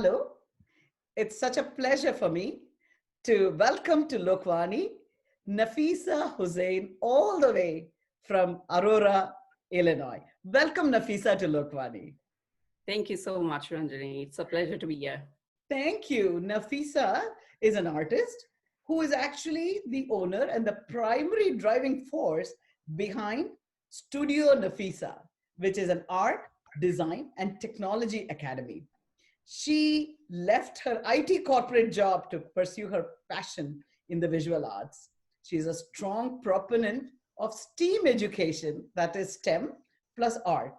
Hello, it's such a pleasure for me to welcome to Lokvani Nafisa Husain all the way from Aurora, Illinois. Welcome Nafisa to Lokvani. Thank you so much, Ranjani. It's a pleasure to be here. Thank you. Nafisa is an artist who is actually the owner and the primary driving force behind Studio Nafisa, which is an art, design, and technology academy. She left her IT corporate job to pursue her passion in the visual arts. She is a strong proponent of STEAM education, that is STEM plus art.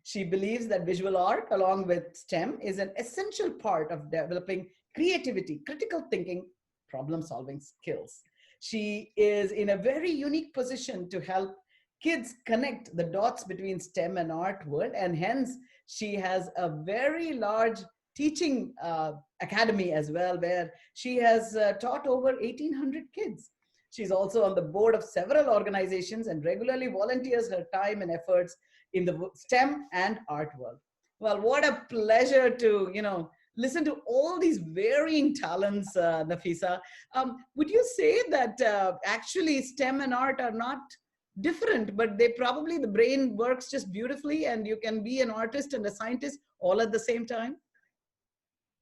She believes that visual art, along with STEM, is an essential part of developing creativity, critical thinking, problem solving skills. She is in a very unique position to help kids connect the dots between STEM and art world, and hence she has a very large teaching academy as well, where she has taught over 1,800 kids. She's also on the board of several organizations and regularly volunteers her time and efforts in the STEM and art world. Well, what a pleasure to, listen to all these varying talents, Nafisa. Would you say that actually STEM and art are not different, but they probably, the brain works just beautifully and you can be an artist and a scientist all at the same time?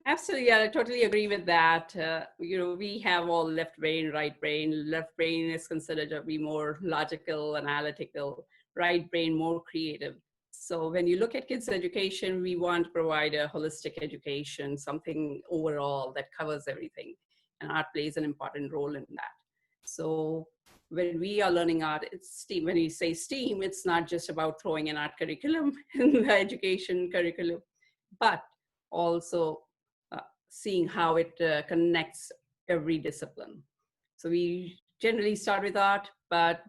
Absolutely, yeah, I totally agree with that. We have all left brain, right brain. Left brain is considered to be more logical, analytical, right brain more creative. So when you look at kids' education, we want to provide a holistic education, something overall that covers everything. And art plays an important role in that. So when we are learning art, it's STEAM. When you say STEAM, it's not just about throwing an art curriculum in the education curriculum, but also seeing how it connects every discipline. So we generally start with art, but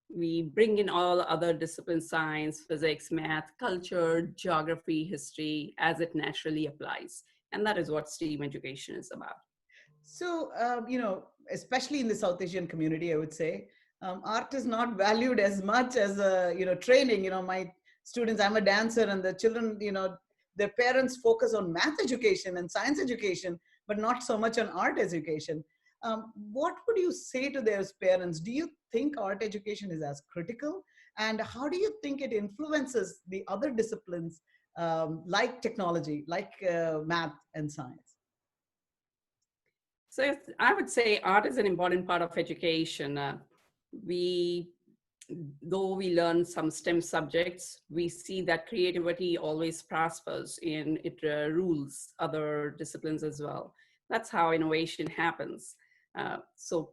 we bring in all other disciplines, science, physics, math, culture, geography, history, as it naturally applies. And that is what STEAM education is about. So, especially in the South Asian community, I would say, art is not valued as much as, training. My students, I'm a dancer, and the children, their parents focus on math education and science education, but not so much on art education. What would you say to their parents? Do you think art education is as critical? And how do you think it influences the other disciplines like technology, like math and science? So I would say art is an important part of education. We, though we learn some STEM subjects, we see that creativity always prospers and it rules other disciplines as well. That's how innovation happens. So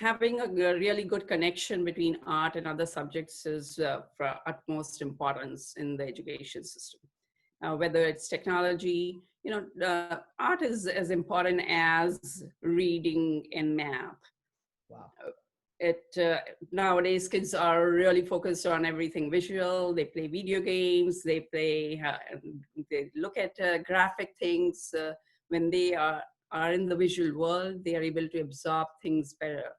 having a really good connection between art and other subjects is for utmost importance in the education system. Whether it's technology, art is as important as reading and math. Wow. Nowadays kids are really focused on everything visual. They play video games, they look at graphic things. When they are in the visual world, they are able to absorb things better,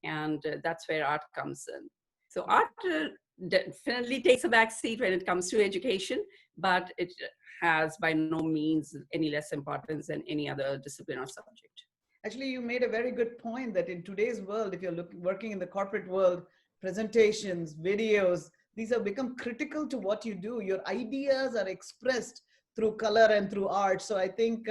and that's where art comes in. So art definitely takes a back seat when it comes to education, but it has by no means any less importance than any other discipline or subject. Actually, you made a very good point that in today's world, if you're working in the corporate world, presentations, videos, these have become critical to what you do. Your ideas are expressed through color and through art. So I think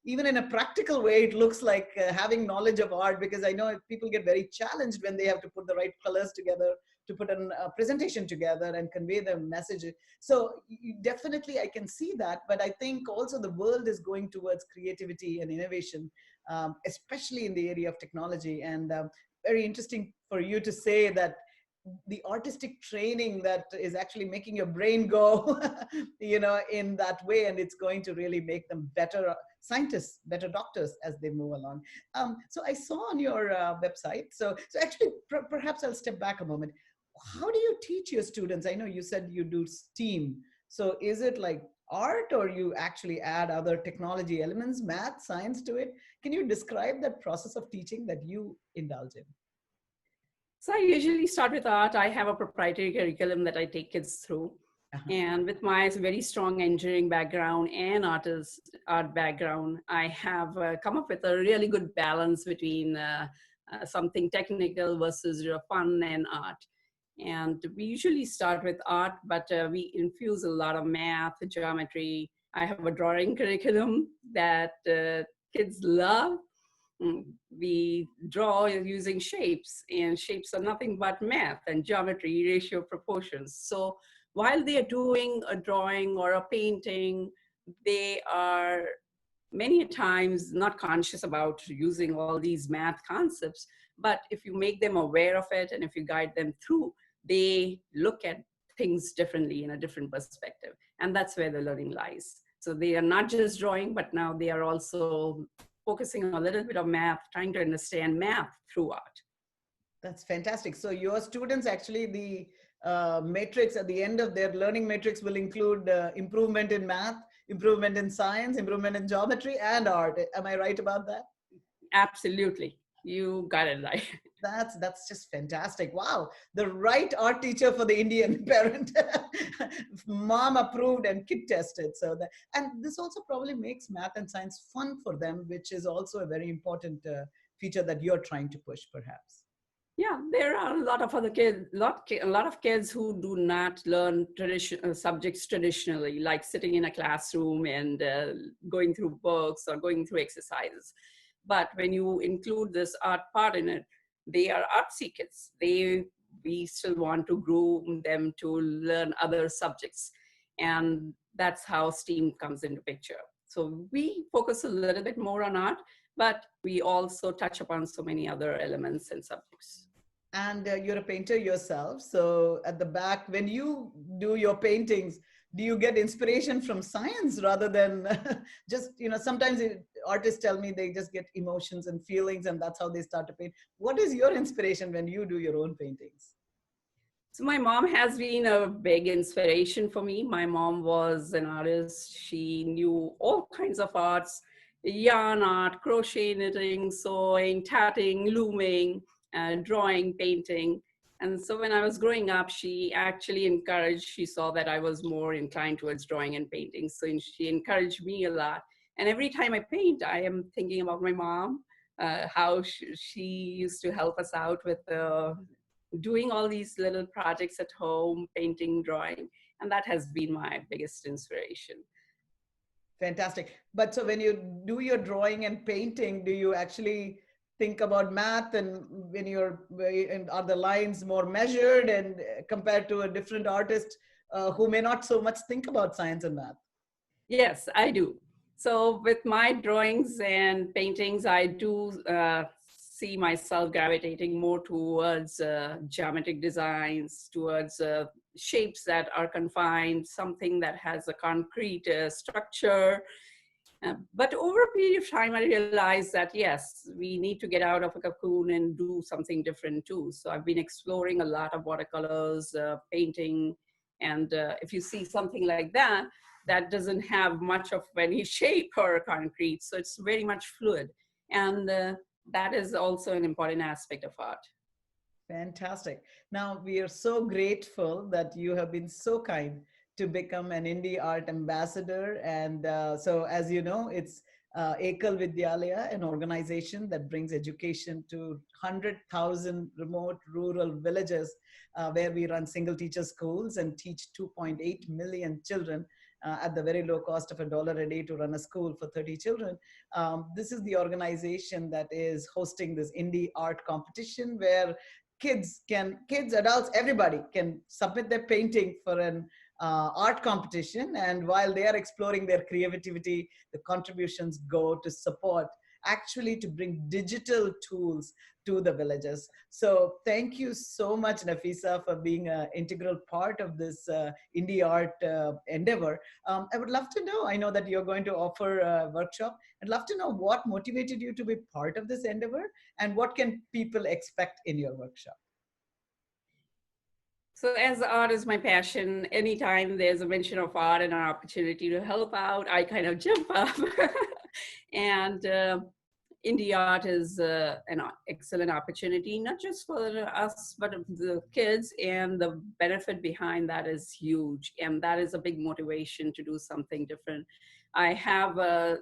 even in a practical way, it looks like having knowledge of art, because I know people get very challenged when they have to put the right colors together to put a presentation together and convey the message. So definitely I can see that, but I think also the world is going towards creativity and innovation, especially in the area of technology. And very interesting for you to say that the artistic training that is actually making your brain go, in that way, and it's going to really make them better scientists, better doctors as they move along. So I saw on your website. So actually, perhaps I'll step back a moment. How do you teach your students? I know you said you do STEAM. So is it like art, or you actually add other technology elements, math, science to it? Can you describe that process of teaching that you indulge in? So I usually start with art. I have a proprietary curriculum that I take kids through. Uh-huh. And with my very strong engineering background and art background, I have come up with a really good balance between something technical versus fun and art. And we usually start with art, but we infuse a lot of math, geometry. I have a drawing curriculum that kids love. We draw using shapes, and shapes are nothing but math and geometry, ratio, proportions. So while they are doing a drawing or a painting, they are many times not conscious about using all these math concepts. But if you make them aware of it and if you guide them through, they look at things differently in a different perspective. And that's where the learning lies. So they are not just drawing, but now they are also focusing on a little bit of math, trying to understand math through art. That's fantastic. So your students actually, the matrix at the end of their learning matrix will include improvement in math, improvement in science, improvement in geometry and art. Am I right about that? Absolutely. You got it right. That's just fantastic. Wow, the right art teacher for the Indian parent. Mom approved and kid tested. So that, and this also probably makes math and science fun for them, which is also a very important feature that you're trying to push, perhaps. Yeah, there are a lot of other kids, a lot of kids who do not learn subjects traditionally, like sitting in a classroom and going through books or going through exercises. But when you include this art part in it, they are artsy kids. We still want to groom them to learn other subjects. And that's how STEAM comes into picture. So we focus a little bit more on art, but we also touch upon so many other elements and subjects. And you're a painter yourself. So at the back, when you do your paintings, do you get inspiration from science rather than just, sometimes artists tell me they just get emotions and feelings and that's how they start to paint. What is your inspiration when you do your own paintings? So my mom has been a big inspiration for me. My mom was an artist. She knew all kinds of arts, yarn art, crochet, knitting, sewing, tatting, looming, drawing, painting. And so when I was growing up, she actually encouraged, she saw that I was more inclined towards drawing and painting. So she encouraged me a lot. And every time I paint, I am thinking about my mom, how she used to help us out with doing all these little projects at home, painting, drawing, and that has been my biggest inspiration. Fantastic. But so when you do your drawing and painting, do you actually think about math, and when and are the lines more measured and compared to a different artist who may not so much think about science and math? Yes, I do. So with my drawings and paintings, I do see myself gravitating more towards geometric designs, towards shapes that are confined, something that has a concrete structure. But over a period of time, I realized that yes, we need to get out of a cocoon and do something different too. So I've been exploring a lot of watercolors, painting, and if you see something like that, that doesn't have much of any shape or concrete, so it's very much fluid, and that is also an important aspect of art. Fantastic. Now, we are so grateful that you have been so kind to become an Indie Art Ambassador. And so, as you know, it's Ekal Vidyalaya, an organization that brings education to 100,000 remote rural villages where we run single teacher schools and teach 2.8 million children at the very low cost of $1 a day to run a school for 30 children. This is the organization that is hosting this Indie Art competition where kids, adults, everybody can submit their painting for an art competition. And while they are exploring their creativity, the contributions go to support, actually to bring digital tools to the villages. So thank you so much, Nafisa, for being an integral part of this indie art endeavor. I would love to know, I know that you're going to offer a workshop. I'd love to know what motivated you to be part of this endeavor and what can people expect in your workshop? So as art is my passion, anytime there's a mention of art and an opportunity to help out, I kind of jump up. And indie art is an excellent opportunity, not just for us, but the kids, and the benefit behind that is huge. And that is a big motivation to do something different. I have a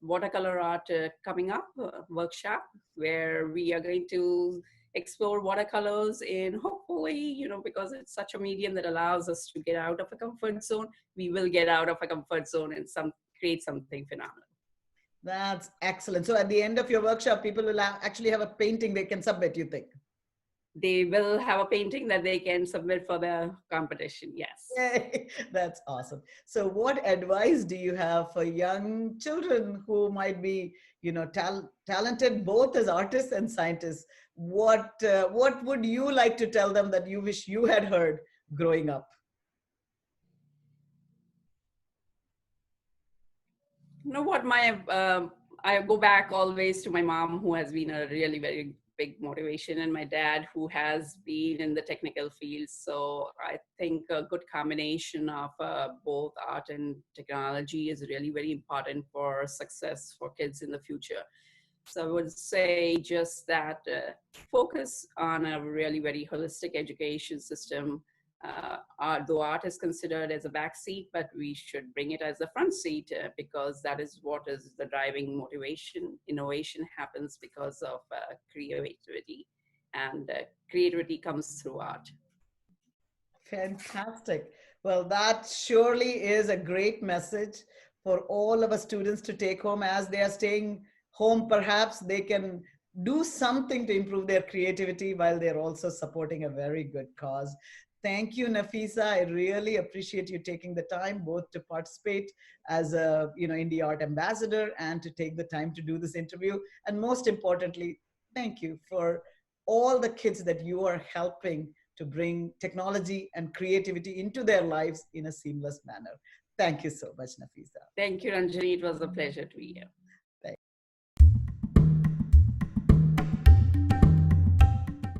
watercolor art coming up workshop where we are going to explore watercolors, and hopefully, because it's such a medium that allows us to get out of a comfort zone, we will get out of a comfort zone and create something phenomenal. That's excellent. So at the end of your workshop, people will actually have a painting they can submit, you think? They will have a painting that they can submit for the competition. Yes. Yay, that's awesome. So what advice do you have for young children who might be, talented both as artists and scientists? What would you like to tell them that you wish you had heard growing up? You know what, I go back always to my mom, who has been a really very big motivation, and my dad, who has been in the technical field. So I think a good combination of both art and technology is really very important for success for kids in the future. So I would say just that focus on a really very holistic education system. Though art is considered as a back seat, but we should bring it as a front seat, because that is what is the driving motivation. Innovation happens because of creativity, and creativity comes through art. Fantastic. Well, that surely is a great message for all of our students to take home as they are staying home. Perhaps they can do something to improve their creativity while they're also supporting a very good cause. Thank you, Nafisa. I really appreciate you taking the time both to participate as a indie art ambassador and to take the time to do this interview. And most importantly, thank you for all the kids that you are helping to bring technology and creativity into their lives in a seamless manner. Thank you so much, Nafisa. Thank you, Ranjani. It was a pleasure to be here.